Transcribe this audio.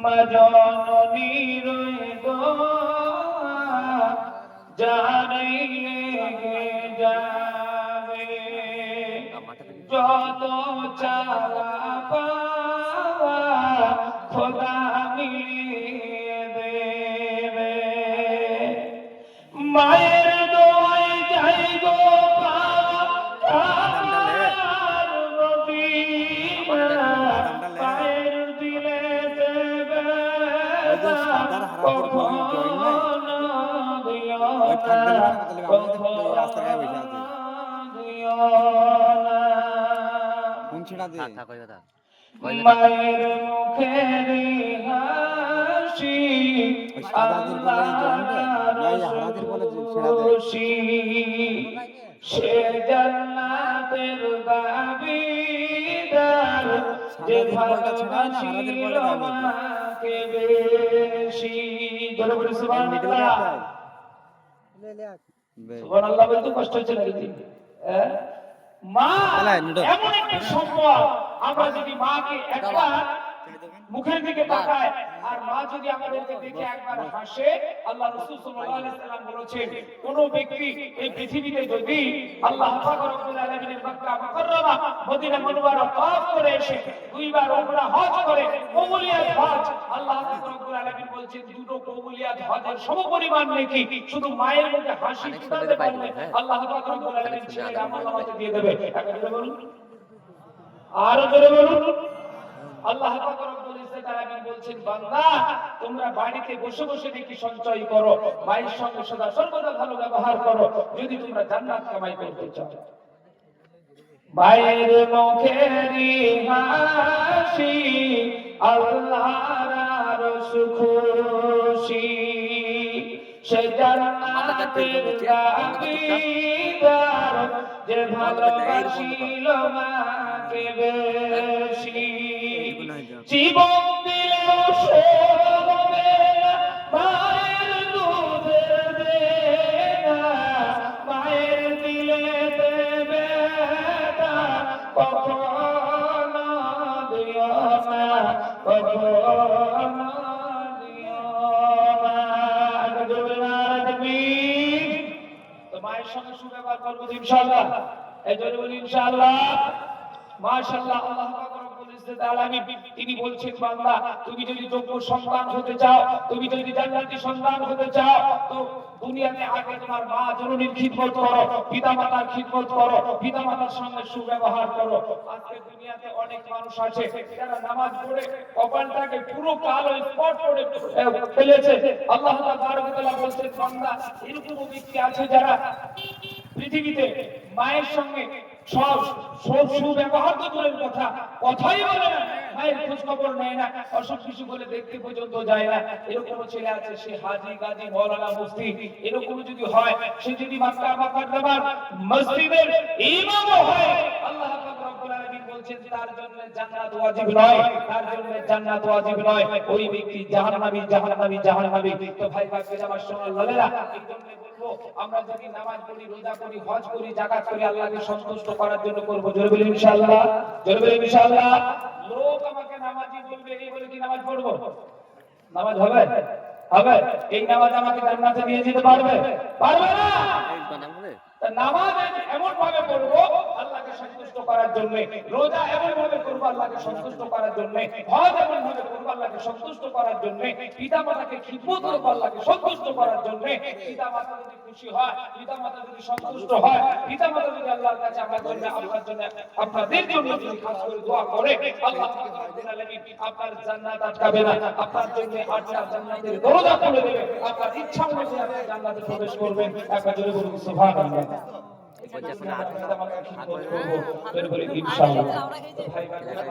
মা জননী রইতো জানাই লেগে যাবে যত চাওয়া পাওয়া খোদা মিলিয়ে দেবে মায়ের দোয়াই যাই গো পায়ের দিলে দেবে মায়ের মুখের হাসি খুশি সে জান্নাতের দাবিদার যে ভালোবাসিল মাকে বেশি জোরে বলি সুবহানাল্লাহ সুবহানাল্লাহ বলতে কষ্ট হচ্ছে নাকি মা এমন একটা সম্পদ আমরা যদি মাকে একবার মুখের দিকে তাকায় আর মা যদি আমাদেরকে দেখে একবার হাসে আল্লাহ রাসূল সাল্লাল্লাহু আলাইহি সাল্লাম বলেছেন কোন ব্যক্তি এই পৃথিবীতে যদি আল্লাহ পাক রব্বুল আলামিনের মক্কা মুকাররমা মদিনা মুনওয়ারা তওয়াফ করে এসে দুইবার উমরা হজ করে কবুলিয়াত হজ আল্লাহ পাক রব্বুল আলামিন বলেন দুটো কবুলিয়াত হজের সমপরিমাণ নেকি শুধু মায়ের মুখে হাসি ফুটাতে পারলে আল্লাহ পাক রব্বুল আলামিন সেই আমলনামাতে দিয়ে দেবে একবার বলুন আর জোরে বলুন আল্লাহ পাক রব্বুল ইজ্জত আলামিন বলছেন বান্দা তোমরা বাড়িতে বসে বসে নেকি সঞ্চয় করো মায়ের সঙ্গে সদা সর্বদা ভালো ব্যবহার করো যদি তোমরা জান্নাত কামাই করতে চাও মায়ের মুখেরই হাসি আল্লাহর আরশ খুশি সে জান্নাতের দাবিদার যে ভালোবাসিল মাকে বেশি জীবন দিলেও শোভবে না মায়ের দুধের দেনা মায়ের দিলে দেবে না কখনো দিও না কখনো দিও না তো মায়ের সঙ্গে সুব্যবহার করবো ইনশাআল্লাহ এই জন্য বলি ইনশাআল্লাহ মাশাআল্লাহ আল্লাহ পাক রব্বুল ইজ্জত আলামিন তিনি বলছেন বান্দা তুমি যদি যোগ্য সন্তান হতে চাও তুমি যদি জান্নাতি সন্তান হতে চাও তো দুনিয়াতে আগে তোমার মা জননীর খিদমত করো পিতামাতার খিদমত করো পিতামাতার সঙ্গে সুব্যবহার করো আজকে দুনিয়াতে অনেক মানুষ আছে যারা নামাজ পড়ে কপালটাকে পুরো কালো স্পট করে ফেলেছে আল্লাহ তাআলা বলছেন বান্দা এরকম ব্যক্তি আছে যারা পৃথিবীতে মায়ের সঙ্গে সব সুব্যবহার তো দূরের কথা কথাই বলে না মায়ের খোঁজ খবর নেয় না অসুখ কিছু বলে দেখতে পর্যন্ত যায় না এরকম ছেলে আছে সে হাজী গাজী মাওলানা মুফতি এরকম যদি হয় সে যদি মক্কা মুকাররমার মসজিদের ইমামও হয় আল্লাহ পাক রব্বুল আলামিন বলছেন তার জন্য জান্নাত ওয়াজিব নয় তার জন্য জান্নাত ওয়াজিব নয় ওই ব্যক্তি জাহান্নামী জাহান্নামী জাহান্নামী তো ভাই ভাইরা আমার সোনার লালেরা একজন্য বলবো আমরা যদি নামাজ পড়ি রোজা করি হজ করি যাকাত করি আল্লাহকে সন্তুষ্ট করার জন্য করব জোরে বলি ইনশাআল্লাহ জোরে বলি ইনশাআল্লাহ লোক আমাকে নামাজি বলবে এই বলে কি নামাজ পড়ব নামাজ হবে হবে এই নামাজ আমাকে জান্নাতে নিয়ে যেতে পারবে পারবে না নামাজ এমন ভাবে পড়বো আল্লাহকে সন্তুষ্ট করার জন্য রোজা এমন ভাবে করবো আল্লাহকে সন্তুষ্ট করার জন্য হজ এমন ভাবে করবো আল্লাহকে সন্তুষ্ট করার জন্য পিতামাতাকে খিদমত করবো আল্লাহকে সন্তুষ্ট করার জন্য পিতামাতা যদি খুশি হয় পিতামাতা যদি সন্তুষ্ট হয় পিতামাতা যদি আল্লাহর কাছে আমার জন্য আপনার জন্য আপনাদের জন্য যদি খাস করে দোয়া করে আল্লাহ রাব্বুল আলামিন আপনার জান্নাত আটকাবে না আপনার জন্য আটটা জান্নাতের দরজা খুলে দেবে আপনার ইচ্ছা অনুযায়ী আপনি জান্নাতে প্রবেশ করবেন একবার জোরে বলুন সুবহানাল্লাহ ইনশাআল্লাহ